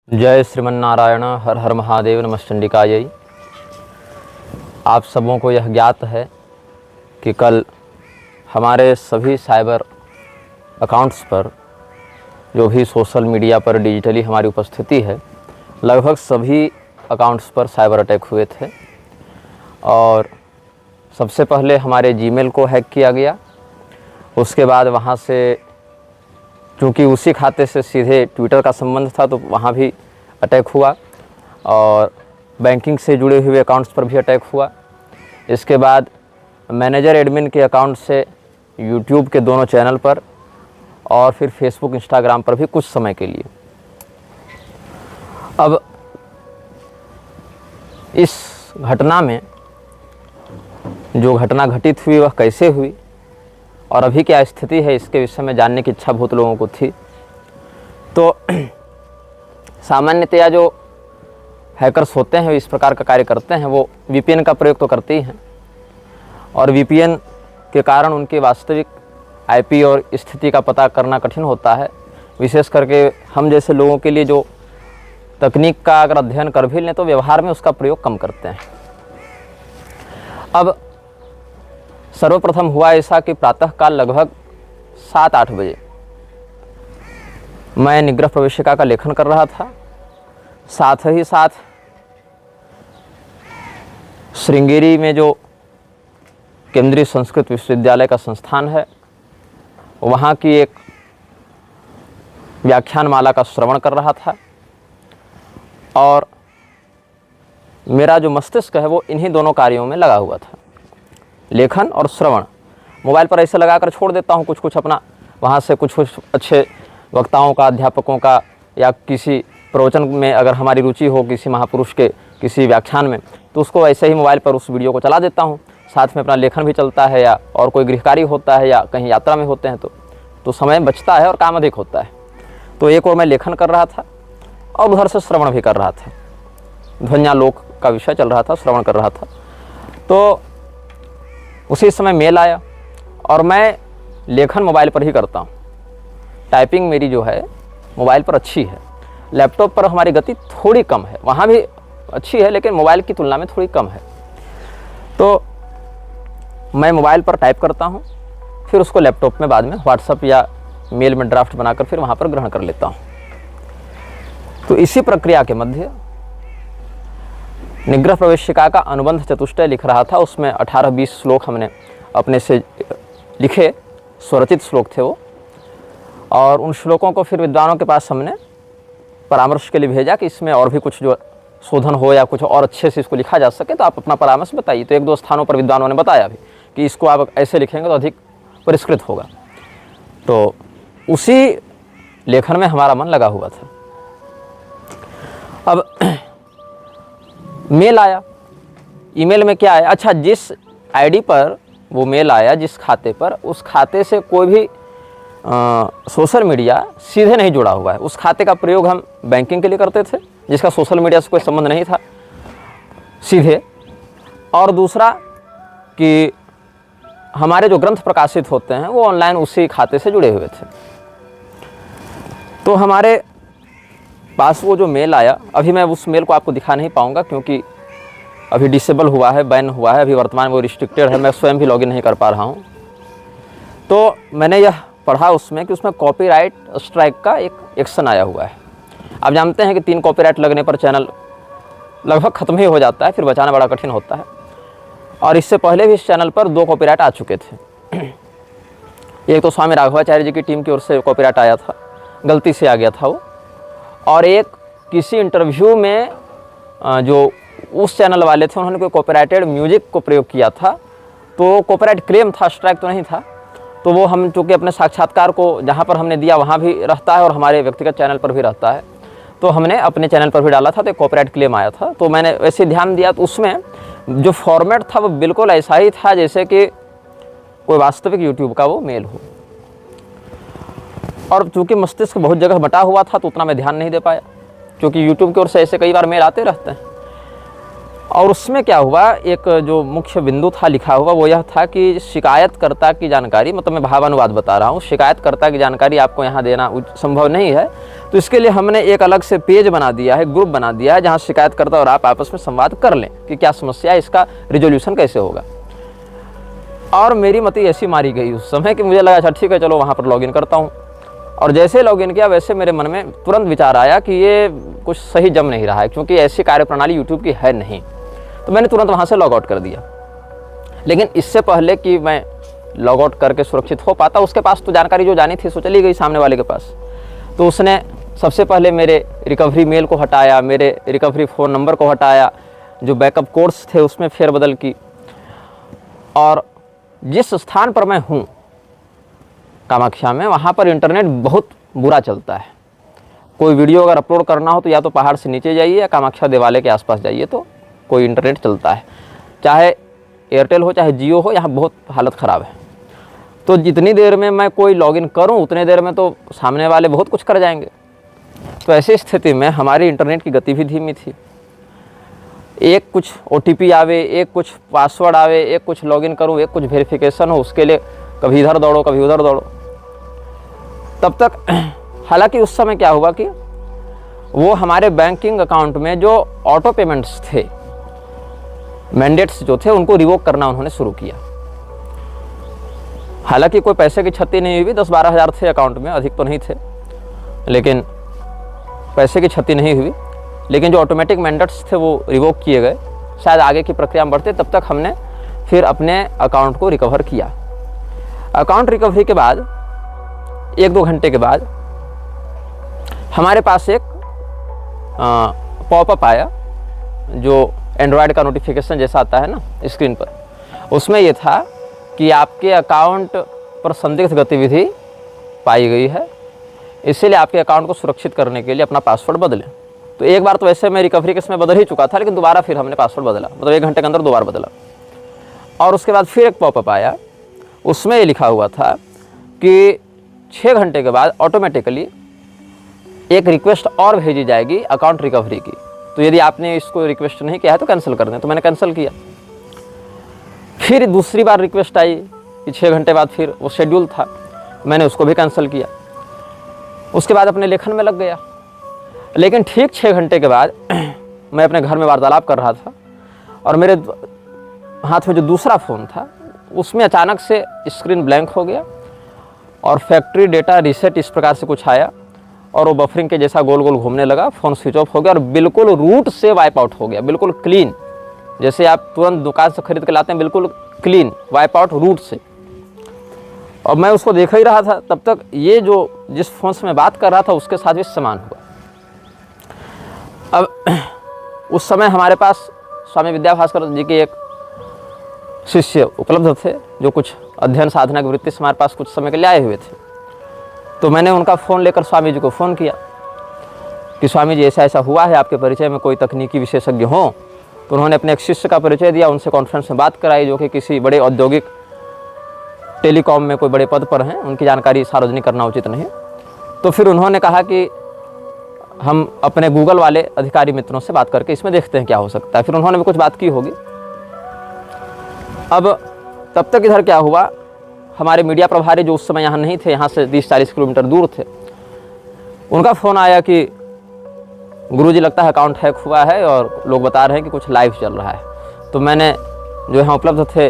जय श्रीमन्नारायण। हर हर महादेव। नमश्चंडिकायै। आप सबों को यह ज्ञात है कि कल हमारे सभी साइबर अकाउंट्स पर जो भी सोशल मीडिया पर डिजिटली हमारी उपस्थिति है, लगभग सभी अकाउंट्स पर साइबर अटैक हुए थे। और सबसे पहले हमारे जीमेल को हैक किया गया। उसके बाद वहाँ से, चूँकि उसी खाते से सीधे ट्विटर का संबंध था, तो वहाँ भी अटैक हुआ और बैंकिंग से जुड़े हुए अकाउंट्स पर भी अटैक हुआ। इसके बाद मैनेजर एडमिन के अकाउंट से यूट्यूब के दोनों चैनल पर और फिर फेसबुक इंस्टाग्राम पर भी कुछ समय के लिए। अब इस घटना में जो घटना घटित हुई वह कैसे हुई और अभी क्या स्थिति है, इसके विषय में जानने की इच्छा बहुत लोगों को थी। तो सामान्यतया जो हैकर्स होते हैं, इस प्रकार का कार्य करते हैं, वो वीपीएन का प्रयोग तो करते ही हैं और वीपीएन के कारण उनके वास्तविक आईपी और स्थिति का पता करना कठिन होता है। विशेष करके हम जैसे लोगों के लिए जो तकनीक का अगर अध्ययन कर भी लें तो व्यवहार में उसका प्रयोग कम करते हैं। अब सर्वप्रथम हुआ ऐसा कि प्रातःकाल लगभग 7-8 बजे मैं निग्रह प्रवेशिका का लेखन कर रहा था। साथ ही साथ श्रृंगेरी में जो केंद्रीय संस्कृत विश्वविद्यालय का संस्थान है, वहाँ की एक व्याख्यानमाला का श्रवण कर रहा था और मेरा जो मस्तिष्क है वो इन्हीं दोनों कार्यों में लगा हुआ था, लेखन और श्रवण। मोबाइल पर ऐसे लगाकर छोड़ देता हूँ कुछ अपना, वहाँ से कुछ अच्छे वक्ताओं का, अध्यापकों का, या किसी प्रवचन में अगर हमारी रुचि हो किसी महापुरुष के किसी व्याख्यान में, तो उसको ऐसे ही मोबाइल पर उस वीडियो को चला देता हूँ। साथ में अपना लेखन भी चलता है, या और कोई गृह कार्य होता है या कहीं यात्रा में होते हैं तो समय बचता है और काम अधिक होता है। तो एक और मैं लेखन कर रहा था और उधर से श्रवण भी कर रहा था। ध्वन्यालोक का विषय चल रहा था, श्रवण कर रहा था। तो उसी समय मेल आया और मैं लेखन मोबाइल पर ही करता हूँ। टाइपिंग मेरी जो है मोबाइल पर अच्छी है, लैपटॉप पर हमारी गति थोड़ी कम है, वहाँ भी अच्छी है लेकिन मोबाइल की तुलना में थोड़ी कम है। तो मैं मोबाइल पर टाइप करता हूँ, फिर उसको लैपटॉप में बाद में व्हाट्सएप या मेल में ड्राफ्ट बनाकर फिर वहाँ पर ग्रहण कर लेता हूँ। तो इसी प्रक्रिया के मध्य निग्रह प्रवेशिका का अनुबंध चतुष्टय लिख रहा था। उसमें 18-20 श्लोक हमने अपने से लिखे, स्वरचित श्लोक थे वो, और उन श्लोकों को फिर विद्वानों के पास हमने परामर्श के लिए भेजा कि इसमें और भी कुछ जो शोधन हो या कुछ और अच्छे से इसको लिखा जा सके तो आप अपना परामर्श बताइए। तो 1-2 स्थानों पर विद्वानों ने बताया भी कि इसको आप ऐसे लिखेंगे तो अधिक परिष्कृत होगा। तो उसी लेखन में हमारा मन लगा हुआ था। अब मेल आया। ईमेल में क्या है, अच्छा, जिस आईडी पर वो मेल आया, जिस खाते पर, उस खाते से कोई भी सोशल मीडिया सीधे नहीं जुड़ा हुआ है। उस खाते का प्रयोग हम बैंकिंग के लिए करते थे, जिसका सोशल मीडिया से कोई संबंध नहीं था सीधे। और दूसरा कि हमारे जो ग्रंथ प्रकाशित होते हैं वो ऑनलाइन उसी खाते से जुड़े हुए थे। तो हमारे पास वो जो मेल आया, अभी मैं उस मेल को आपको दिखा नहीं पाऊंगा क्योंकि अभी डिसेबल हुआ है, बैन हुआ है, अभी वर्तमान में वो रिस्ट्रिक्टेड है, मैं स्वयं भी लॉगिन नहीं कर पा रहा हूँ। तो मैंने यह पढ़ा उसमें कि उसमें कॉपीराइट स्ट्राइक का एक एक्शन आया हुआ है। आप जानते हैं कि 3 कॉपीराइट लगने पर चैनल लगभग ख़त्म ही हो जाता है, फिर बचाना बड़ा कठिन होता है। और इससे पहले भी इस चैनल पर 2 कॉपीराइट आ चुके थे। एक तो स्वामी राघवाचार्य जी की टीम की ओर से कॉपीराइट आया था, गलती से आ गया था वो, और एक किसी इंटरव्यू में जो उस चैनल वाले थे उन्होंने कोई कॉपीराइटेड म्यूजिक को प्रयोग किया था, तो कॉपीराइट क्लेम था, स्ट्राइक तो नहीं था। तो वो हम चूँकि अपने साक्षात्कार को जहाँ पर हमने दिया वहाँ भी रहता है और हमारे व्यक्तिगत चैनल पर भी रहता है, तो हमने अपने चैनल पर भी डाला था, तो कॉपीराइट क्लेम आया था। तो मैंने वैसे ध्यान दिया तो उसमें जो फॉर्मेट था वो बिल्कुल ऐसा ही था जैसे कि कोई वास्तविक यूट्यूब का वो मेल हो। और चूँकि मस्तिष्क बहुत जगह बटा हुआ था तो उतना मैं ध्यान नहीं दे पाया, क्योंकि यूट्यूब की ओर से ऐसे कई बार मेल आते रहते हैं। और उसमें क्या हुआ, एक जो मुख्य बिंदु था लिखा हुआ वो यह था कि शिकायतकर्ता की जानकारी, मतलब मैं भावानुवाद बता रहा हूँ, शिकायतकर्ता की जानकारी आपको यहाँ देना संभव नहीं है, तो इसके लिए हमने एक अलग से पेज बना दिया है, ग्रुप बना दिया है, जहाँ शिकायतकर्ता और आप आपस में संवाद कर लें कि क्या समस्या है, इसका रिजोल्यूशन कैसे होगा। और मेरी मति ऐसी मारी गई उस समय कि मुझे लगा अच्छा ठीक है चलो वहाँ पर लॉगिन करता हूँ। और जैसे लॉगिन किया वैसे मेरे मन में तुरंत विचार आया कि ये कुछ सही जम नहीं रहा है, क्योंकि ऐसी कार्यप्रणाली यूट्यूब की है नहीं। तो मैंने तुरंत वहाँ से लॉग आउट कर दिया। लेकिन इससे पहले कि मैं लॉग आउट करके सुरक्षित हो पाता, उसके पास तो जानकारी जो जानी थी सो चली गई सामने वाले के पास। तो उसने सबसे पहले मेरे रिकवरी मेल को हटाया, मेरे रिकवरी फ़ोन नंबर को हटाया, जो बैकअप कोड्स थे उसमें फेरबदल की। और जिस स्थान पर मैं हूँ कामाख्या में, वहाँ पर इंटरनेट बहुत बुरा चलता है। कोई वीडियो अगर अपलोड करना हो तो या तो पहाड़ से नीचे जाइए या कामाख्या देवालय के आसपास जाइए तो कोई इंटरनेट चलता है, चाहे एयरटेल हो चाहे जियो हो, यहाँ बहुत हालत ख़राब है। तो जितनी देर में मैं कोई लॉगिन करूँ उतने देर में तो सामने वाले बहुत कुछ कर जाएंगे। तो ऐसी स्थिति में हमारी इंटरनेट की गति भी धीमी थी। एक कुछ OTP आवे, एक कुछ पासवर्ड आवे, एक कुछ लॉगिन करूँ, एक कुछ वेरिफिकेशन हो, उसके लिए कभी इधर दौड़ो कभी उधर दौड़ो। तब तक हालांकि उस समय क्या हुआ कि वो हमारे बैंकिंग अकाउंट में जो ऑटो पेमेंट्स थे, मैंडेट्स जो थे, उनको रिवोक करना उन्होंने शुरू किया। हालांकि कोई पैसे की क्षति नहीं हुई, 10-12 हज़ार थे अकाउंट में, अधिक तो नहीं थे, लेकिन पैसे की क्षति नहीं हुई। लेकिन जो ऑटोमेटिक मैंडेट्स थे वो रिवोक किए गए। शायद आगे की प्रक्रिया में बढ़ते, तब तक हमने फिर अपने अकाउंट को रिकवर किया। अकाउंट रिकवरी के बाद 1-2 घंटे के बाद हमारे पास एक पॉपअप आया, जो एंड्रॉयड का नोटिफिकेशन जैसा आता है ना स्क्रीन पर। उसमें ये था कि आपके अकाउंट पर संदिग्ध गतिविधि पाई गई है, इसीलिए आपके अकाउंट को सुरक्षित करने के लिए अपना पासवर्ड बदलें। तो एक बार तो वैसे मैं रिकवरी के समय बदल ही चुका था, लेकिन दोबारा फिर हमने पासवर्ड बदला, मतलब 1 घंटे के अंदर 2 बार बदला। और उसके बाद फिर एक पॉपअप आया, उसमें ये लिखा हुआ था कि 6 घंटे के बाद ऑटोमेटिकली एक रिक्वेस्ट और भेजी जाएगी अकाउंट रिकवरी की। तो यदि आपने इसको रिक्वेस्ट नहीं किया है तो कैंसिल कर दें। तो मैंने कैंसिल किया। फिर दूसरी बार रिक्वेस्ट आई कि 6 घंटे बाद, फिर वो शेड्यूल था, मैंने उसको भी कैंसिल किया। उसके बाद अपने लेखन में लग गया। लेकिन ठीक 6 घंटे के बाद मैं अपने घर में वार्तालाप कर रहा था और मेरे हाथ में जो दूसरा फ़ोन था उसमें अचानक से स्क्रीन ब्लैंक हो गया और फैक्ट्री डेटा रीसेट इस प्रकार से कुछ आया और वो बफरिंग के जैसा गोल गोल घूमने लगा। फ़ोन स्विच ऑफ हो गया और बिल्कुल रूट से वाइप आउट हो गया, बिल्कुल क्लीन, जैसे आप तुरंत दुकान से खरीद के लाते हैं, बिल्कुल क्लीन वाइप आउट रूट से। और मैं उसको देख ही रहा था। तब तक ये जो जिस फ़ोन से मैं बात कर रहा था उसके साथ भी समान हुआ। अब उस समय हमारे पास स्वामी विद्याभास्कर जी के एक शिष्य उपलब्ध थे जो कुछ अध्ययन साधना की वृत्ति से हमारे पास कुछ समय के लिए आए हुए थे। तो मैंने उनका फ़ोन लेकर स्वामी जी को फ़ोन किया कि स्वामी जी ऐसा ऐसा हुआ है, आपके परिचय में कोई तकनीकी विशेषज्ञ हों। तो उन्होंने अपने एक शिष्य का परिचय दिया, उनसे कॉन्फ्रेंस में बात कराई, जो कि किसी बड़े औद्योगिक टेलीकॉम में कोई बड़े पद पर हैं, उनकी जानकारी सार्वजनिक करना उचित नहीं। तो फिर उन्होंने कहा कि हम अपने गूगल वाले अधिकारी मित्रों से बात करके इसमें देखते हैं क्या हो सकता है। फिर उन्होंने भी कुछ बात की होगी। अब तब तक इधर क्या हुआ, हमारे मीडिया प्रभारी जो उस समय यहाँ नहीं थे, यहाँ से 30-40 किलोमीटर दूर थे, उनका फ़ोन आया कि गुरुजी लगता है अकाउंट हैक हुआ है और लोग बता रहे हैं कि कुछ लाइव चल रहा है। तो मैंने जो यहाँ उपलब्ध थे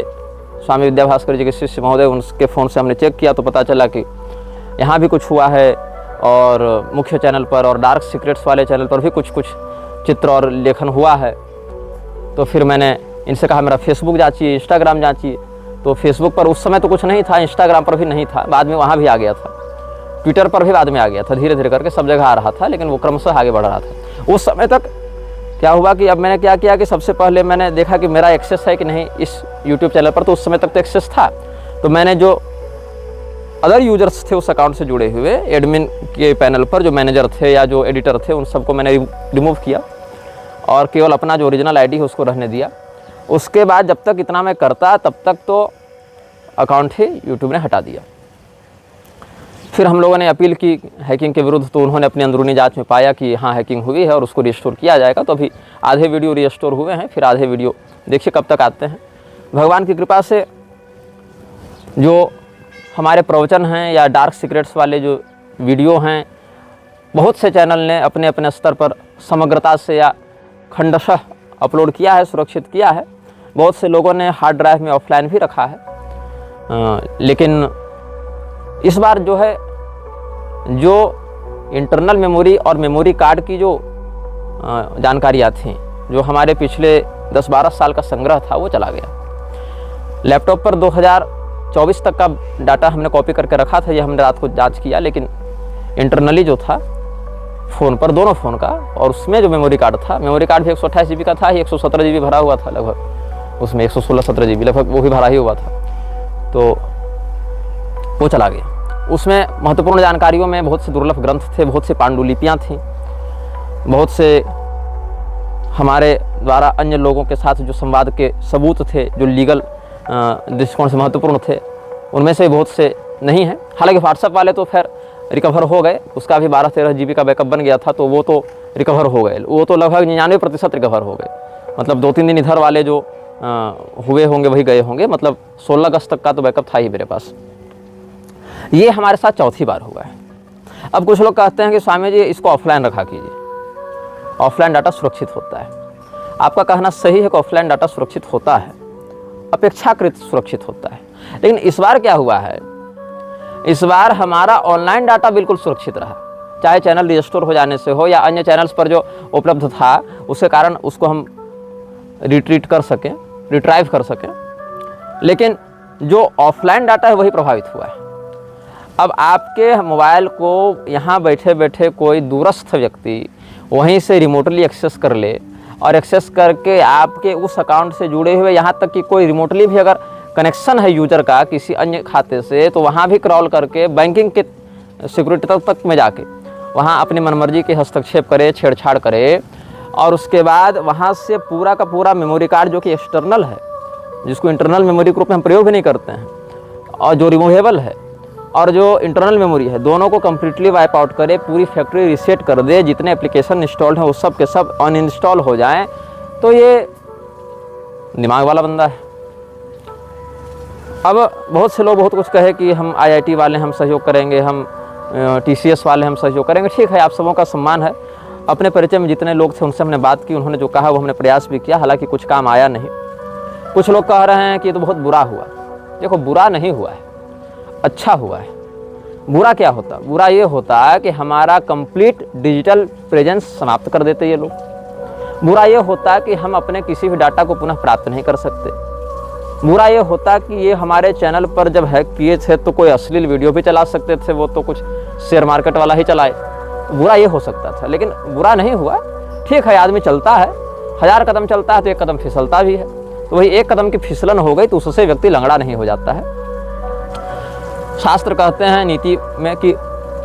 स्वामी विद्याभास्कर जी के शिष्य महोदय, उनके फ़ोन से हमने चेक किया तो पता चला कि यहाँ भी कुछ हुआ है और मुख्य चैनल पर और डार्क सीक्रेट्स वाले चैनल पर भी कुछ चित्र और लेखन हुआ है। तो फिर मैंने इनसे कहा मेरा फेसबुक जांचिए, इंस्टाग्राम जांचिए। तो फेसबुक पर उस समय तो कुछ नहीं था, इंस्टाग्राम पर भी नहीं था, बाद में वहाँ भी आ गया था, ट्विटर पर भी बाद में आ गया था, धीरे धीरे करके सब जगह आ रहा था, लेकिन वो क्रमशः आगे बढ़ रहा था। उस समय तक क्या हुआ कि अब मैंने क्या किया कि सबसे पहले मैंने देखा कि मेरा एक्सेस है कि नहीं इस यूट्यूब चैनल पर। तो उस समय तक तो एक्सेस था। तो मैंने जो अदर यूजर्स थे उस अकाउंट से जुड़े हुए एडमिन के पैनल पर जो मैनेजर थे या जो एडिटर थे, उन सबको मैंने रिमूव किया और केवल अपना जो ओरिजिनल आईडी है उसको रहने दिया। उसके बाद जब तक इतना मैं करता तब तक तो अकाउंट ही यूट्यूब ने हटा दिया। फिर हम लोगों ने अपील की हैकिंग के विरुद्ध, तो उन्होंने अपनी अंदरूनी जांच में पाया कि हाँ हैकिंग हुई है और उसको रिस्टोर किया जाएगा। तो अभी आधे वीडियो रिस्टोर हुए हैं, फिर आधे वीडियो देखिए कब तक आते हैं। भगवान की कृपा से जो हमारे प्रवचन हैं या डार्क सीक्रेट्स वाले जो वीडियो हैं, बहुत से चैनल ने अपने अपने स्तर पर समग्रता से या खंडशः अपलोड किया है, सुरक्षित किया है। बहुत से लोगों ने हार्ड ड्राइव में ऑफलाइन भी रखा है। लेकिन इस बार जो है, जो इंटरनल मेमोरी और मेमोरी कार्ड की जो जानकारियाँ थीं, जो हमारे पिछले 10-12 साल का संग्रह था, वो चला गया। लैपटॉप पर 2024 तक का डाटा हमने कॉपी करके रखा था, ये हमने रात को जांच किया। लेकिन इंटरनली जो था फ़ोन पर, दोनों फ़ोन का, और उसमें जो मेमोरी कार्ड था, मेमोरी कार्ड भी 128 GB का था, 117 GB भरा हुआ था लगभग, उसमें 116-17 GB लगभग वो भी भरा ही हुआ था, तो वो चला गया। उसमें महत्वपूर्ण जानकारियों में बहुत से दुर्लभ ग्रंथ थे, बहुत से पांडुलिपियाँ थीं, बहुत से हमारे द्वारा अन्य लोगों के साथ जो संवाद के सबूत थे, जो लीगल दृष्टिकोण से महत्वपूर्ण थे, उनमें से बहुत से नहीं हैं। हालांकि व्हाट्सएप वाले तो खैर रिकवर हो गए, उसका भी 12-13 GB का बैकअप बन गया था, तो वो तो रिकवर हो गए, वो तो लगभग 99% रिकवर हो गए। मतलब 2-3 दिन इधर वाले जो हुए होंगे वही गए होंगे, मतलब 16 अगस्त तक का तो बैकअप था ही मेरे पास। ये हमारे साथ चौथी बार हुआ है। अब कुछ लोग कहते हैं कि स्वामी जी इसको ऑफलाइन रखा कीजिए, ऑफलाइन डाटा सुरक्षित होता है। आपका कहना सही है कि ऑफलाइन डाटा सुरक्षित होता है, अपेक्षाकृत सुरक्षित होता है। लेकिन इस बार क्या हुआ है, इस बार हमारा ऑनलाइन डाटा बिल्कुल सुरक्षित रहा, चाहे चैनल रिस्टोर हो जाने से हो या अन्य चैनल्स पर जो उपलब्ध था उसके कारण उसको हम रिट्रीट कर सकें, रिट्राइव कर सकें। लेकिन जो ऑफलाइन डाटा है वही प्रभावित हुआ है। अब आपके मोबाइल को यहाँ बैठे बैठे कोई दूरस्थ व्यक्ति वहीं से रिमोटली एक्सेस कर ले, और एक्सेस करके आपके उस अकाउंट से जुड़े हुए, यहाँ तक कि कोई रिमोटली भी अगर कनेक्शन है यूजर का किसी अन्य खाते से, तो वहाँ भी क्रॉल करके बैंकिंग के सिक्योरिटी तक में जाके वहाँ अपनी मनमर्जी के हस्तक्षेप करे, छेड़छाड़ करे, और उसके बाद वहाँ से पूरा का पूरा मेमोरी कार्ड जो कि एक्सटर्नल है, जिसको इंटरनल मेमोरी के रूप में हम प्रयोग भी नहीं करते हैं, और जो रिमूवेबल है और जो इंटरनल मेमोरी है, दोनों को कम्प्लीटली वाइप आउट करे, पूरी फैक्ट्री रीसेट कर दे, जितने एप्लीकेशन इंस्टॉल्ड हैं वो सब के सब अनइंस्टॉल हो जाएं। तो ये दिमाग वाला बंदा है। अब बहुत से लोग बहुत कुछ कहे कि हम IIT वाले हम सहयोग करेंगे, हम TCS वाले हम सहयोग करेंगे। ठीक है, आप सबों का सम्मान है। अपने परिचय में जितने लोग थे उनसे हमने बात की, उन्होंने जो कहा वो हमने प्रयास भी किया, हालांकि कुछ काम आया नहीं। कुछ लोग कह रहे हैं कि ये तो बहुत बुरा हुआ। देखो, बुरा नहीं हुआ है, अच्छा हुआ है। बुरा क्या होता? बुरा ये होता है कि हमारा कंप्लीट डिजिटल प्रेजेंस समाप्त कर देते ये लोग। बुरा ये होता है कि हम अपने किसी भी डाटा को पुनः प्राप्त नहीं कर सकते। बुरा ये होता कि ये हमारे चैनल पर जब हैक किए थे तो कोई अश्लील वीडियो भी चला सकते थे, वो तो कुछ शेयर मार्केट वाला ही चलाए। बुरा ये हो सकता था, लेकिन बुरा नहीं हुआ। ठीक है, आदमी चलता है, 1000 कदम चलता है तो 1 कदम फिसलता भी है, तो वही 1 कदम की फिसलन हो गई तो उससे व्यक्ति लंगड़ा नहीं हो जाता है। शास्त्र कहते हैं नीति में कि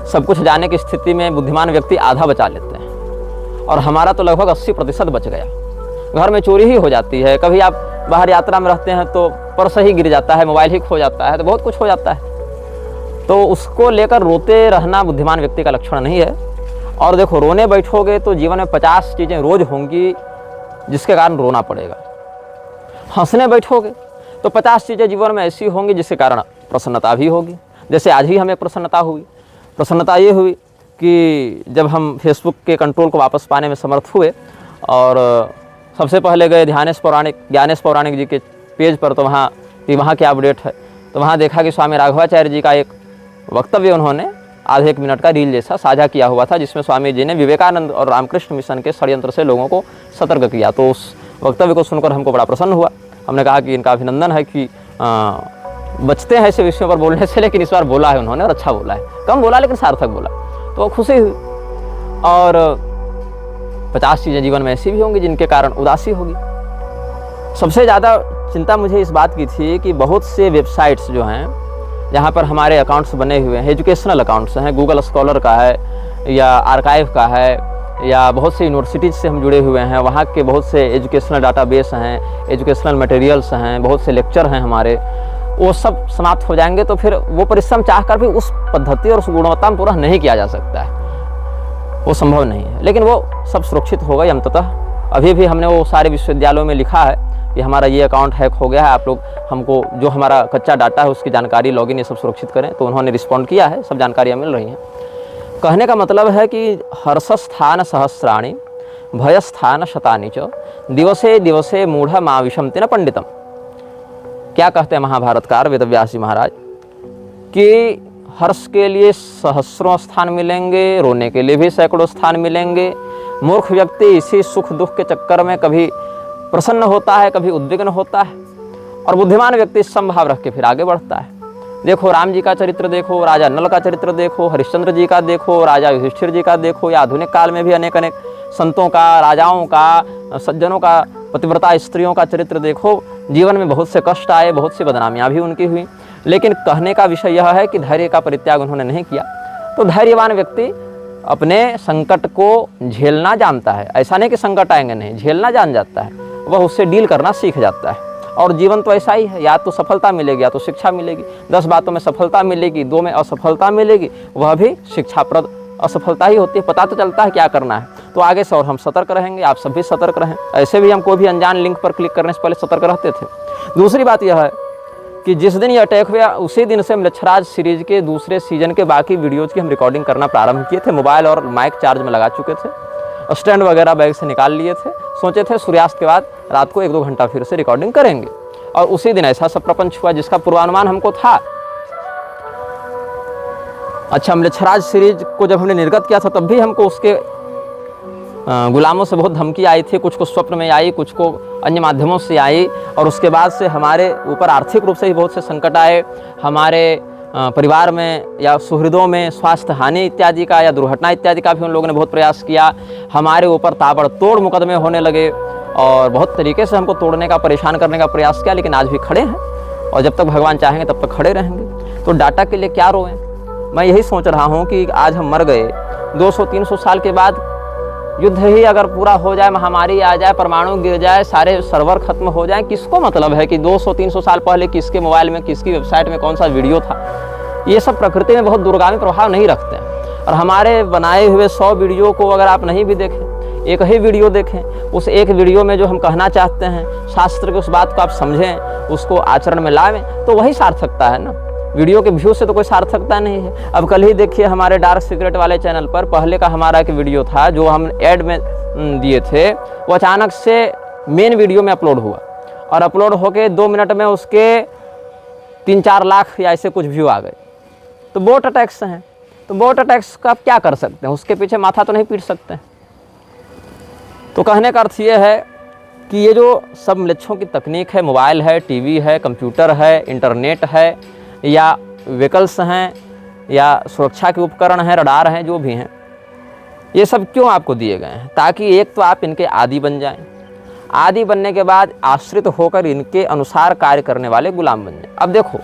सब कुछ जाने की स्थिति में बुद्धिमान व्यक्ति आधा बचा लेते हैं, और हमारा तो लगभग 80% बच गया। घर में चोरी ही हो जाती है, कभी आप बाहर यात्रा में रहते हैं तो पर्स ही गिर जाता है, मोबाइल ही खो जाता है, तो बहुत कुछ हो जाता है। तो उसको लेकर रोते रहना बुद्धिमान व्यक्ति का लक्षण नहीं है। और देखो, रोने बैठोगे तो जीवन में 50 चीज़ें रोज होंगी जिसके कारण रोना पड़ेगा। हंसने बैठोगे तो 50 चीज़ें जीवन में ऐसी होंगी जिसके कारण प्रसन्नता भी होगी। जैसे आज ही हमें प्रसन्नता हुई। प्रसन्नता ये हुई कि जब हम फेसबुक के कंट्रोल को वापस पाने में समर्थ हुए, और सबसे पहले गए ज्ञानेश पौराणिक जी के पेज पर, तो वहाँ क्या अपडेट है, तो वहाँ देखा कि स्वामी राघवाचार्य जी का एक वक्तव्य उन्होंने आधे 1 मिनट का रील जैसा साझा किया हुआ था, जिसमें स्वामी जी ने विवेकानंद और रामकृष्ण मिशन के षड्यंत्र से लोगों को सतर्क किया। तो उस वक्तव्य को सुनकर हमको बड़ा प्रसन्न हुआ। हमने कहा कि इनका अभिनंदन है कि बचते हैं ऐसे विषयों पर बोलने से, लेकिन इस बार बोला है उन्होंने, और अच्छा बोला है। कम बोला लेकिन सार्थक बोला, तो खुशी हुई। और 50 चीज़ें जीवन में ऐसी भी होंगी जिनके कारण उदासी होगी। सबसे ज़्यादा चिंता मुझे इस बात की थी कि बहुत से वेबसाइट्स जो हैं जहाँ पर हमारे अकाउंट्स बने हुए हैं, एजुकेशनल अकाउंट्स हैं, गूगल स्कॉलर का है या आर्काइव का है, या बहुत से यूनिवर्सिटीज़ से हम जुड़े हुए हैं, वहाँ के बहुत से एजुकेशनल डाटाबेस हैं, एजुकेशनल मटेरियल्स हैं, बहुत से लेक्चर हैं हमारे, वो सब समाप्त हो जाएंगे, तो फिर वो परिश्रम चाहकर भी उस पद्धति और उस गुणवत्ता में पूरा नहीं किया जा सकता है, वो संभव नहीं है। लेकिन वो सब सुरक्षित होगा अंततः। अभी भी हमने वो सारे विश्वविद्यालयों में लिखा है कि हमारा ये अकाउंट हैक हो गया है, आप लोग हमको जो हमारा कच्चा डाटा है उसकी जानकारी, लॉगिन ये सब सुरक्षित करें। तो उन्होंने रिस्पॉन्ड किया है, सब जानकारियाँ मिल रही हैं। कहने का मतलब है कि हर्षस्थान सहस्राणि भयस्थान शतानि च दिवसे दिवसे मूढ़ माविशंति न पंडितम। क्या कहते हैं महाभारतकार वेदव्यास जी महाराज कि हर्ष के लिए सहस्रों स्थान मिलेंगे, रोने के लिए भी सैकड़ों स्थान मिलेंगे। मूर्ख व्यक्ति इसी सुख दुख के चक्कर में कभी प्रसन्न होता है, कभी उद्विग्न होता है, और बुद्धिमान व्यक्ति समभाव रख के फिर आगे बढ़ता है। देखो राम जी का चरित्र देखो, राजा नल का चरित्र देखो, हरिश्चंद्र जी का देखो, राजा युधिष्ठिर जी का देखो, या आधुनिक काल में भी अनेक अनेक संतों का, राजाओं का, सज्जनों का, पतिव्रता स्त्रियों का चरित्र देखो। जीवन में बहुत से कष्ट आए, बहुत सी बदनामियाँ भी उनकी हुई, लेकिन कहने का विषय यह है कि धैर्य का परित्याग उन्होंने नहीं किया। तो धैर्यवान व्यक्ति अपने संकट को झेलना जानता है। ऐसा नहीं कि संकट आएंगे नहीं, झेलना जान जाता है, वह उससे डील करना सीख जाता है। और जीवन तो ऐसा ही है, या तो सफलता मिलेगी या तो शिक्षा मिलेगी। 10 बातों में सफलता मिलेगी, 2 में असफलता मिलेगी, वह भी शिक्षाप्रद असफलता ही होती है। पता तो चलता है क्या करना है, तो आगे से और हम सतर्क रहेंगे, आप सभी सतर्क रहें। ऐसे भी हम कोई भी अनजान लिंक पर क्लिक करने से पहले सतर्क रहते थे। दूसरी बात यह है कि जिस दिन ये अटैक हुआ उसी दिन से मलेच्छराज सीरीज के दूसरे सीजन के बाकी वीडियोज़ की हम रिकॉर्डिंग करना प्रारंभ किए थे। मोबाइल और माइक चार्ज में लगा चुके थे, स्टैंड वगैरह बैग से निकाल लिए थे। सोचे थे सूर्यास्त के बाद रात को 1-2 घंटा फिर से रिकॉर्डिंग करेंगे, और उसी दिन ऐसा सब प्रपंच हुआ जिसका पूर्वानुमान हमको था। अच्छा, मलेच्छराज सीरीज को जब हमने निर्गत किया था तब भी हमको उसके गुलामों से बहुत धमकी आई थी। कुछ को स्वप्न में आई, कुछ को अन्य माध्यमों से आई, और उसके बाद से हमारे ऊपर आर्थिक रूप से ही बहुत से संकट आए। हमारे परिवार में या सुहृदों में स्वास्थ्य हानि इत्यादि का या दुर्घटना इत्यादि का भी उन लोगों ने बहुत प्रयास किया। हमारे ऊपर ताबड़तोड़ मुकदमे होने लगे और बहुत तरीके से हमको तोड़ने का, परेशान करने का प्रयास किया, लेकिन आज भी खड़े हैं और जब तक भगवान चाहेंगे तब तक खड़े रहेंगे। तो डाटा के लिए क्या रोएं? मैं यही सोच रहा हूँ कि आज हम मर गए, 200-300 साल के बाद युद्ध ही अगर पूरा हो जाए, महामारी आ जाए, परमाणु गिर जाए, सारे सर्वर खत्म हो जाए, किसको मतलब है कि 200-300 साल पहले किसके मोबाइल में, किसकी वेबसाइट में कौन सा वीडियो था? ये सब प्रकृति में बहुत दूरगामी प्रभाव नहीं रखते हैं। और हमारे बनाए हुए 100 वीडियो को अगर आप नहीं भी देखें, एक ही वीडियो देखें, उस एक वीडियो में जो हम कहना चाहते हैं, शास्त्र की उस बात को आप समझें, उसको आचरण में लाएं, तो वही सार्थकता है ना। वीडियो के व्यू से तो कोई सार्थकता नहीं है। अब कल ही देखिए हमारे डार्क सीक्रेट वाले चैनल पर पहले का हमारा एक वीडियो था जो हम ऐड में दिए थे, वो अचानक से मेन वीडियो में अपलोड हुआ, और अपलोड होके 2 मिनट में उसके 3-4 लाख या ऐसे कुछ व्यू आ गए। तो बोट अटैक्स हैं, तो बोट अटैक्स का आप क्या कर सकते हैं? उसके पीछे माथा तो नहीं पीट सकते। तो कहने का अर्थ ये है कि ये जो सब म्लेच्छों की तकनीक है, मोबाइल है, टीवी है, कंप्यूटर है, इंटरनेट है, या व्हीकल्स हैं, या सुरक्षा के उपकरण हैं, रडार हैं, जो भी हैं, ये सब क्यों आपको दिए गए हैं? ताकि एक तो आप इनके आदी बन जाएं, आदी बनने के बाद आश्रित होकर इनके अनुसार कार्य करने वाले गुलाम बन जाएं। अब देखो,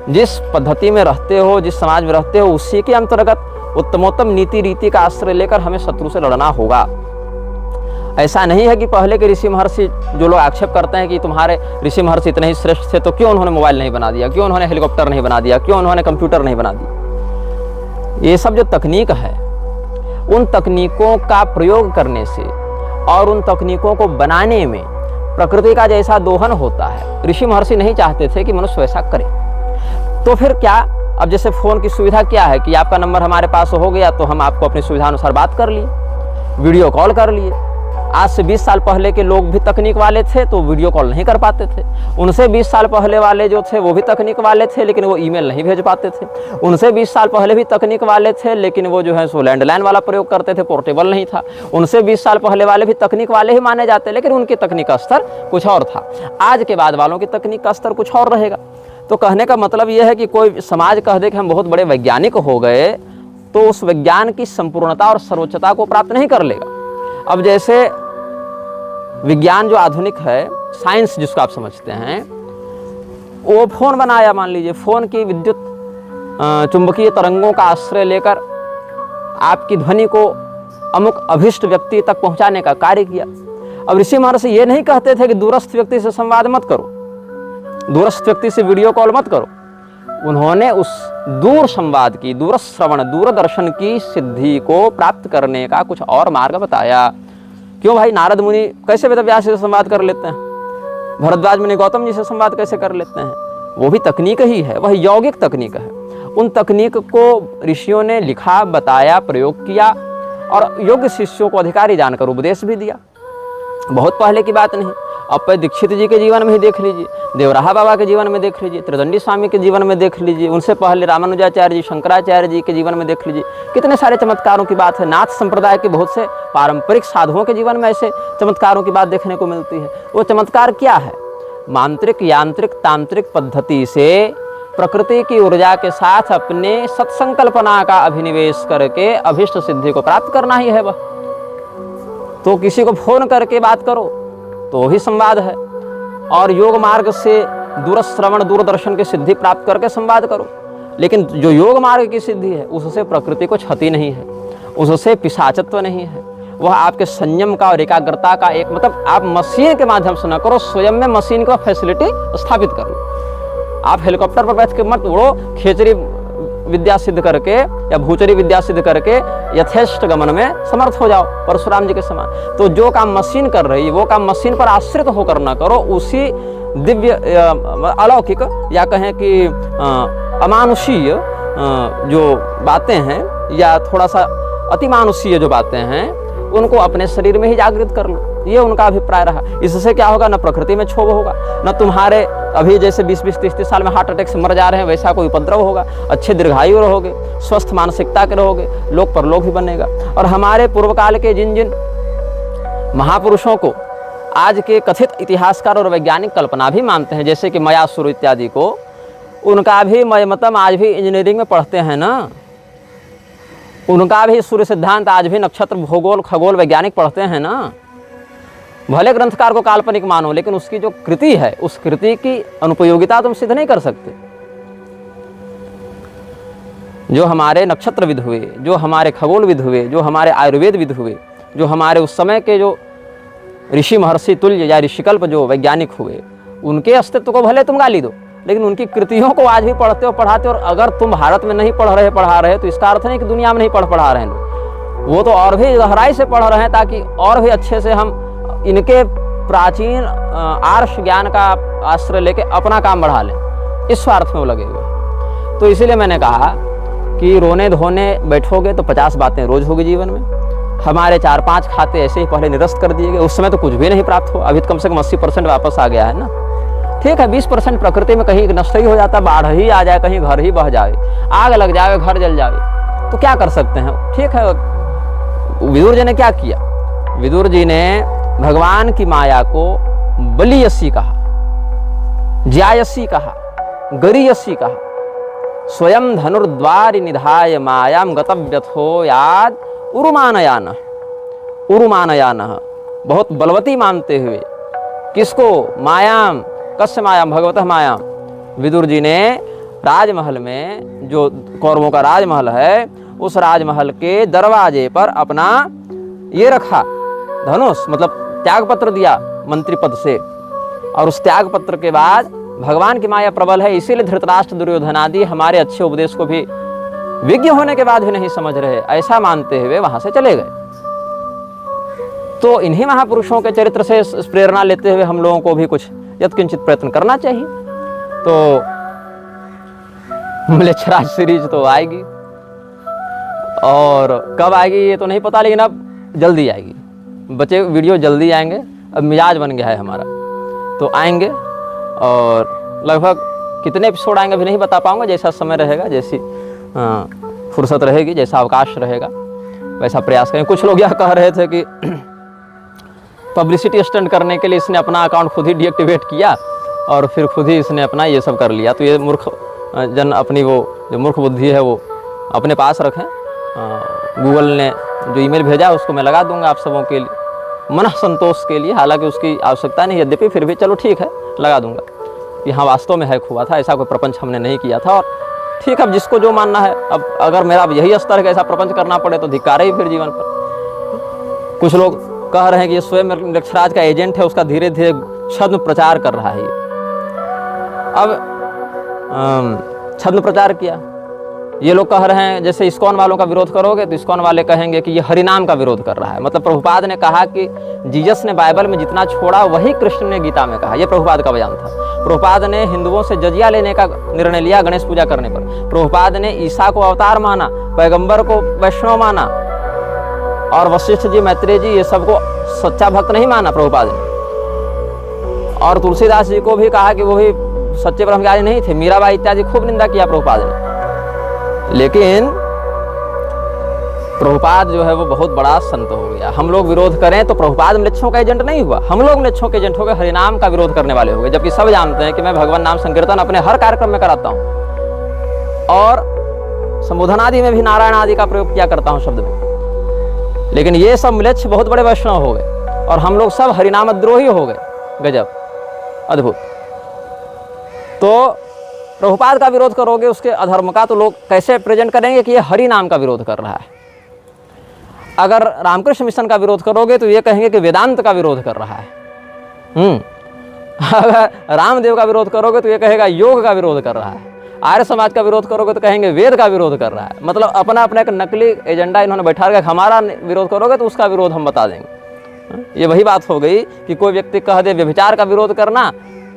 जिस पद्धति में रहते हो, जिस समाज में रहते हो, उसी के अंतर्गत उत्तमोत्तम नीति रीति का आश्रय लेकर हमें शत्रु से लड़ना होगा। ऐसा नहीं है कि पहले के ऋषि महर्षि, जो लोग आक्षेप करते हैं कि तुम्हारे ऋषि महर्षि इतने ही श्रेष्ठ थे तो क्यों उन्होंने मोबाइल नहीं बना दिया, क्यों उन्होंने हेलीकॉप्टर नहीं बना दिया, क्यों उन्होंने कंप्यूटर नहीं बना दिया। ये सब जो तकनीक है, उन तकनीकों का प्रयोग करने से और उन तकनीकों को बनाने में प्रकृति का जैसा दोहन होता है। ऋषि महर्षि नहीं चाहते थे कि मनुष्य वैसा करे, तो फिर क्या? अब जैसे फ़ोन की सुविधा क्या है कि आपका नंबर हमारे पास हो गया तो हम आपको अपनी सुविधा अनुसार बात कर लिए, वीडियो कॉल कर लिए। आज से 20 साल पहले के लोग भी तकनीक वाले थे तो वीडियो कॉल नहीं कर पाते थे। उनसे 20 साल पहले वाले जो थे वो भी तकनीक वाले थे, लेकिन वो ईमेल नहीं भेज पाते थे। उनसे 20 साल पहले भी तकनीक वाले थे, लेकिन वो जो है सो लैंडलाइन वाला प्रयोग करते थे, पोर्टेबल नहीं था। उनसे 20 साल पहले वाले भी तकनीक वाले ही माने जाते, लेकिन उनकी तकनीक का स्तर कुछ और था। आज के बाद वालों की तकनीक का स्तर कुछ और रहेगा। तो कहने का मतलब यह है कि कोई समाज कह दे कि हम बहुत बड़े वैज्ञानिक हो गए, तो उस विज्ञान की संपूर्णता और सर्वोच्चता को प्राप्त नहीं कर लेगा। अब जैसे विज्ञान जो आधुनिक है, साइंस जिसको आप समझते हैं, वो फ़ोन बनाया, मान लीजिए फ़ोन की विद्युत चुंबकीय तरंगों का आश्रय लेकर आपकी ध्वनि को अमुक अभिष्ट व्यक्ति तक पहुंचाने का कार्य किया। अब ऋषि महर्षि ये नहीं कहते थे कि दूरस्थ व्यक्ति से संवाद मत करो, दूरस्थ व्यक्ति से वीडियो कॉल मत करो। उन्होंने उस दूर संवाद की, दूरश्रवण, दूरदर्शन की सिद्धि को प्राप्त करने का कुछ और मार्ग बताया। क्यों भाई, नारद मुनि कैसे वेद व्यास से संवाद कर लेते हैं, भरद्वाज मुनि गौतम जी से संवाद कैसे कर लेते हैं? वो भी तकनीक ही है, वह यौगिक तकनीक है। उन तकनीक को ऋषियों ने लिखा, बताया, प्रयोग किया और योग्य शिष्यों को अधिकारी जानकर उपदेश भी दिया। बहुत पहले की बात नहीं, अप्पय दीक्षित जी के जीवन में ही देख लीजिए, देवराहा बाबा के जीवन में देख लीजिए, त्रिदंडी स्वामी के जीवन में देख लीजिए, उनसे पहले रामानुजाचार्य जी, शंकराचार्य जी के जीवन में देख लीजिए, कितने सारे चमत्कारों की बात है। नाथ संप्रदाय के बहुत से पारंपरिक साधुओं के जीवन में ऐसे चमत्कारों की बात देखने को मिलती है। वो चमत्कार क्या है? मांत्रिक, यांत्रिक, तांत्रिक पद्धति से प्रकृति की ऊर्जा के साथ अपने सत्संकल्पना का अभिनिवेश करके अभिष्ट सिद्धि को प्राप्त करना ही है वह। तो किसी को फोन करके बात करो तो ही संवाद है, और योग मार्ग से दूरश्रवण, दूरदर्शन की सिद्धि प्राप्त करके संवाद करो। लेकिन जो योग मार्ग की सिद्धि है उससे प्रकृति को क्षति नहीं है, उससे पिशाचत्व नहीं है, वह आपके संयम का और एकाग्रता का एक, मतलब आप मशीन के माध्यम से न करो, स्वयं में मशीन का फैसिलिटी स्थापित कर लो। आप हेलीकॉप्टर पर बैठ के मत उड़ो, खेचरी विद्या सिद्ध करके या भूचरी विद्या सिद्ध करके यथेष्ट गमन में समर्थ हो जाओ, परशुराम जी के समान। तो जो काम मशीन कर रही है वो काम मशीन पर आश्रित होकर न करो, उसी दिव्य अलौकिक या कहें कि अमानुषीय जो बातें हैं या थोड़ा सा अतिमानुषीय जो बातें हैं उनको अपने शरीर में ही जागृत कर लो, ये उनका अभिप्राय रहा। इससे क्या होगा, न प्रकृति में क्षोभ होगा, न तुम्हारे अभी जैसे 20-20, 30-30 साल में हार्ट अटैक से मर जा रहे हैं वैसा कोई उपद्रव होगा। अच्छे दीर्घायु रहोगे, स्वस्थ मानसिकता के रहोगे, लोक परलोक भी बनेगा। और हमारे पूर्व काल के जिन जिन महापुरुषों को आज के कथित इतिहासकार और वैज्ञानिक कल्पना भी मानते हैं, जैसे कि मयासुर इत्यादि को, उनका भी मयमतम आज भी इंजीनियरिंग में पढ़ते हैं ना, उनका भी सूर्य सिद्धांत आज भी नक्षत्र, भूगोल, खगोल वैज्ञानिक पढ़ते हैं ना। भले ग्रंथकार को काल्पनिक मानो, लेकिन उसकी जो कृति है उस कृति की अनुपयोगिता तुम सिद्ध नहीं कर सकते। जो हमारे नक्षत्रविद हुए, जो हमारे खगोलविद हुए, जो हमारे आयुर्वेदविद हुए, जो हमारे उस समय के जो ऋषि महर्षि तुल्य या ऋषिकल्प जो वैज्ञानिक हुए, उनके अस्तित्व को भले तुम गाली दो, लेकिन उनकी कृतियों को आज भी पढ़ते हो, पढ़ाते हो। और अगर तुम भारत में नहीं पढ़ा रहे तो इसका अर्थ नहीं कि दुनिया में नहीं पढ़ा रहे हैं लोग, वो तो और भी गहराई से पढ़ रहे हैं, ताकि और भी अच्छे से हम इनके प्राचीन आर्ष ज्ञान का आश्रय लेके अपना काम बढ़ा लें, इस स्वार्थ में वो लगे हुए। तो इसीलिए मैंने कहा कि रोने धोने बैठोगे तो 50 बातें रोज होगी जीवन में। हमारे 4-5 खाते ऐसे ही पहले निरस्त कर दिए गए, उस समय तो कुछ भी नहीं प्राप्त हुआ। अभी कम से कम 80% वापस आ गया है ना। ठीक है, 20% प्रकृति में कहीं नष्ट ही हो जाता, बाढ़ ही आ जाए, कहीं घर ही बह जाए, आग लग जाए, घर जल जाए, तो क्या कर सकते हैं। ठीक है, विदुर जी ने क्या किया? विदुर जी ने भगवान की माया को बलियसी कहा, ज्यायसी कहा, गरीयसी कहा। स्वयं धनुर्द्वारि निधाय मायाम गतव्यथो याद उरुमानयान, उरुमानयान, बहुत बलवती मानते हुए किसको? मायाम, कस्य मायाम? भगवतः मायाम। विदुर जी ने राजमहल में, जो कौरवों का राजमहल है, उस राजमहल के दरवाजे पर अपना ये रखा धनुष, मतलब त्याग पत्र दिया मंत्री पद से। और उस त्याग पत्र के बाद भगवान की माया प्रबल है, इसीलिए धृतराष्ट्र, दुर्योधन आदि हमारे अच्छे उपदेश को भी विज्ञ होने के बाद भी नहीं समझ रहे, ऐसा मानते हुए वहां से चले गए। तो इन्हीं महापुरुषों के चरित्र से प्रेरणा लेते हुए हम लोगों को भी कुछ यत्किंचित प्रयत्न करना चाहिए। तो म्लेच्छराज सीरीज तो आएगी, और कब आएगी ये तो नहीं पता, लेकिन अब जल्दी आएगी। बच्चे वीडियो जल्दी आएंगे, अब मिजाज बन गया है हमारा, तो आएंगे। और लगभग कितने एपिसोड आएंगे अभी नहीं बता पाऊंगा, जैसा समय रहेगा, जैसी फुर्सत रहेगी, जैसा अवकाश रहेगा वैसा प्रयास करेंगे। कुछ लोग यह कह रहे थे कि पब्लिसिटी स्टंट करने के लिए इसने अपना अकाउंट खुद ही डीएक्टिवेट किया और फिर खुद ही इसने अपना ये सब कर लिया। तो ये मूर्ख जन अपनी वो जो मूर्ख बुद्धि है वो अपने पास रखें। गूगल ने जो ईमेल भेजा उसको मैं लगा दूंगा आप सबों के लिए मन संतोष के लिए, हालांकि उसकी आवश्यकता नहीं, यद्यपि फिर भी चलो ठीक है लगा दूंगा कि हाँ वास्तव में हैक हुआ था, ऐसा कोई प्रपंच हमने नहीं किया था। और ठीक है, अब जिसको जो मानना है, अब अगर मेरा यही स्तर है कि ऐसा प्रपंच करना पड़े तो धिक्कार ही फिर जीवन पर। कुछ लोग कह रहे हैं कि ये स्वयं म्लेच्छराज का एजेंट है, उसका धीरे धीरे छद्म प्रचार कर रहा है। अब छद्म प्रचार किया। ये लोग कह रहे हैं जैसे इस्कॉन वालों का विरोध करोगे तो इस्कॉन वाले कहेंगे कि ये हरिनाम का विरोध कर रहा है। मतलब प्रभुपाद ने कहा कि जीसस ने बाइबल में जितना छोड़ा वही कृष्ण ने गीता में कहा। यह प्रभुपाद का बयान था। प्रभुपाद ने हिंदुओं से जजिया लेने का निर्णय लिया गणेश पूजा करने पर। प्रभुपाद ने ईसा को अवतार माना, पैगंबर को वैष्णव माना, और वशिष्ठ जी, मैत्रेय जी, ये सबको सच्चा भक्त नहीं माना प्रभुपाद ने। और तुलसीदास जी को भी कहा कि वो भी सच्चे ब्रह्मज्ञानी नहीं थे। मीराबाई इत्यादि खूब निंदा किया प्रभुपाद ने। लेकिन प्रभुपाद जो है वो बहुत बड़ा संत हो गया। हम लोग विरोध करें तो प्रभुपाद म्लेच्छों का एजेंट नहीं हुआ, हम लोग म्लेच्छों के एजेंट हो गए, हरिनाम का विरोध करने वाले हो गए। जबकि सब जानते हैं कि मैं भगवान नाम संकीर्तन अपने हर कार्यक्रम में कराता हूँ और संबोधन आदि में भी नारायण आदि का प्रयोग किया करता हूँ शब्द में। लेकिन ये सब म्लेच्छ बहुत बड़े वैष्णव हो गए और हम लोग सब हरिनामद्रोही हो गए। गजब, अद्भुत। तो प्रभुपाद का विरोध करोगे उसके अधर्म का, तो लोग कैसे प्रेजेंट करेंगे कि ये हरि नाम का विरोध कर रहा है। अगर रामकृष्ण मिशन का विरोध करोगे तो ये कहेंगे कि वेदांत का विरोध कर रहा है। अगर रामदेव का विरोध करोगे तो ये कहेगा योग का विरोध कर रहा है। आर्य समाज का विरोध करोगे तो कहेंगे वेद का विरोध कर रहा है। मतलब अपना अपना एक नकली एजेंडा इन्होंने बैठा रखा। हमारा विरोध करोगे तो उसका विरोध हम बता देंगे। ये वही बात हो गई कि कोई व्यक्ति कह दे व्यभिचार का विरोध करना,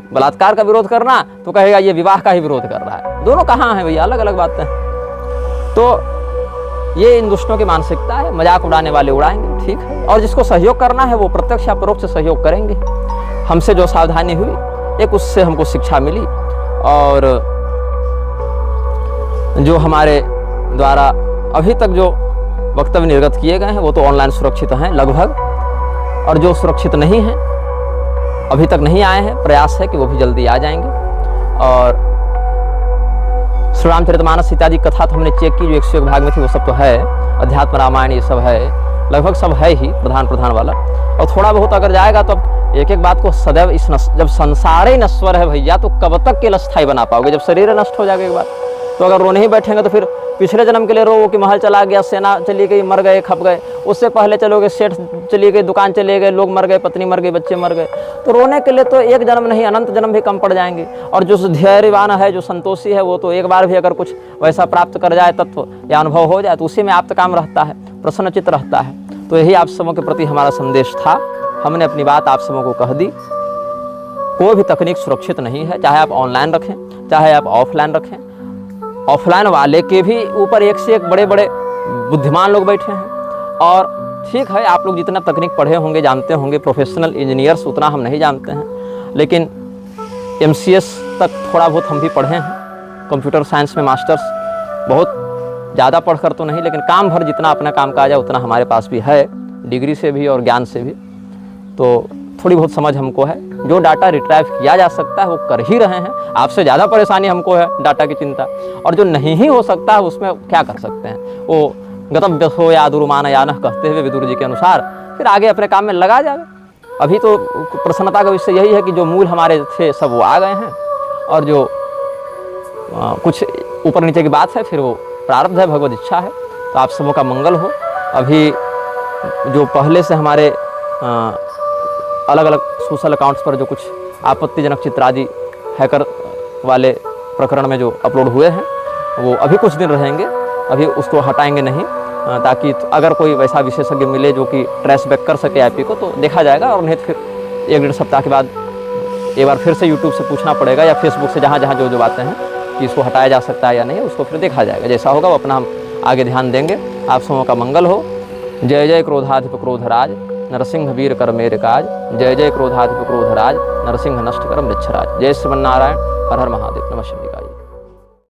बलात्कार का विरोध करना, तो कहेगा ये विवाह का ही विरोध कर रहा है। दोनों कहाँ हैं भैया, अलग अलग बातें हैं। तो ये इन दुष्टों की मानसिकता है। मजाक उड़ाने वाले उड़ाएंगे, ठीक है, और जिसको सहयोग करना है वो प्रत्यक्ष या परोक्ष सहयोग करेंगे। हमसे जो सावधानी हुई, एक उससे हमको शिक्षा मिली, और जो हमारे द्वारा अभी तक जो वक्तव्य निर्गत किए गए हैं वो तो ऑनलाइन सुरक्षित हैं लगभग, और जो सुरक्षित नहीं हैं, अभी तक नहीं आए हैं, प्रयास है कि वो भी जल्दी आ जाएंगे। और श्री रामचरितमानस इत्यादि कथा तो हमने चेक की, जो 101 भाग में थी वो सब तो है। अध्यात्म रामायण ये सब है, लगभग सब है ही प्रधान वाला। और थोड़ा बहुत अगर जाएगा तो अब एक एक बात को सदैव जब संसार ही नश्वर है भैया, तो कब तक के स्थायी बना पाओगे? जब शरीर नष्ट हो जाएगा एक बार, तो अगर रोने ही बैठेंगे तो फिर पिछले जन्म के लिए रो कि महल चला गया, सेना चली गई, मर गए, खप गए। उससे पहले चलोगे, सेठ चली गई, दुकान चले गए, लोग मर गए, पत्नी मर गई, बच्चे मर गए। तो रोने के लिए तो एक जन्म नहीं, अनंत जन्म भी कम पड़ जाएंगे। और जो धैर्यवान है, जो संतोषी है, वो तो एक बार भी अगर कुछ वैसा प्राप्त कर जाए, तत्व या अनुभव हो जाए, तो उसी में आप काम रहता है, प्रसन्नचित्त रहता है। तो यही आप सबों के प्रति हमारा संदेश था। हमने अपनी बात आप सबों को कह दी। कोई भी तकनीक सुरक्षित नहीं है, चाहे आप ऑनलाइन रखें, चाहे आप ऑफलाइन रखें। ऑफलाइन वाले के भी ऊपर एक से एक बड़े बड़े बुद्धिमान लोग बैठे हैं। और ठीक है, आप लोग जितना तकनीक पढ़े होंगे, जानते होंगे, प्रोफेशनल इंजीनियर्स, उतना हम नहीं जानते हैं। लेकिन MCS तक थोड़ा बहुत हम भी पढ़े हैं। कंप्यूटर साइंस में मास्टर्स बहुत ज़्यादा पढ़कर तो नहीं, लेकिन काम भर जितना अपना काम का आ जाए उतना हमारे पास भी है, डिग्री से भी और ज्ञान से भी। तो थोड़ी बहुत समझ हमको है। जो डाटा रिट्राइव किया जा सकता है वो कर ही रहे हैं। आपसे ज़्यादा परेशानी हमको है डाटा की चिंता, और जो नहीं ही हो सकता है उसमें क्या कर सकते हैं। वो गतव्य हो या दुरुमान या न कहते हुए विदुर जी के अनुसार फिर आगे अपने काम में लगा जाए। अभी तो प्रसन्नता का विषय यही है कि जो मूल हमारे थे सब वो आ गए हैं, और जो कुछ ऊपर नीचे की बात है फिर वो प्रारब्ध है, भगवत इच्छा है। तो आप सबों का मंगल हो। अभी जो पहले से हमारे अलग अलग सोशल अकाउंट्स पर जो कुछ आपत्तिजनक चित्र आदि हैकर वाले प्रकरण में जो अपलोड हुए हैं वो अभी कुछ दिन रहेंगे, अभी उसको हटाएंगे नहीं, ताकि अगर कोई वैसा विशेषज्ञ मिले जो कि ट्रेस बैक कर सके IP को, तो देखा जाएगा। और नहीं फिर 1-1.5 सप्ताह के बाद एक बार फिर से YouTube से पूछना पड़ेगा, या Facebook से जहाँ जहाँ जो बातें हैं कि इसको हटाया जा सकता है या नहीं, उसको फिर देखा जाएगा। जैसा होगा वो अपना हम आगे ध्यान देंगे। आप सबों का मंगल हो। जय जय क्रोधाधिप क्रोधराज, नरसिंह वीर कर मेरे काज। जय जय क्रोधाधिप क्रोधराज, नरसिंह नष्ट कर मृच्छराज। जय श्रीमन्नारायण, हर हर महादेव, नमः शिवाय।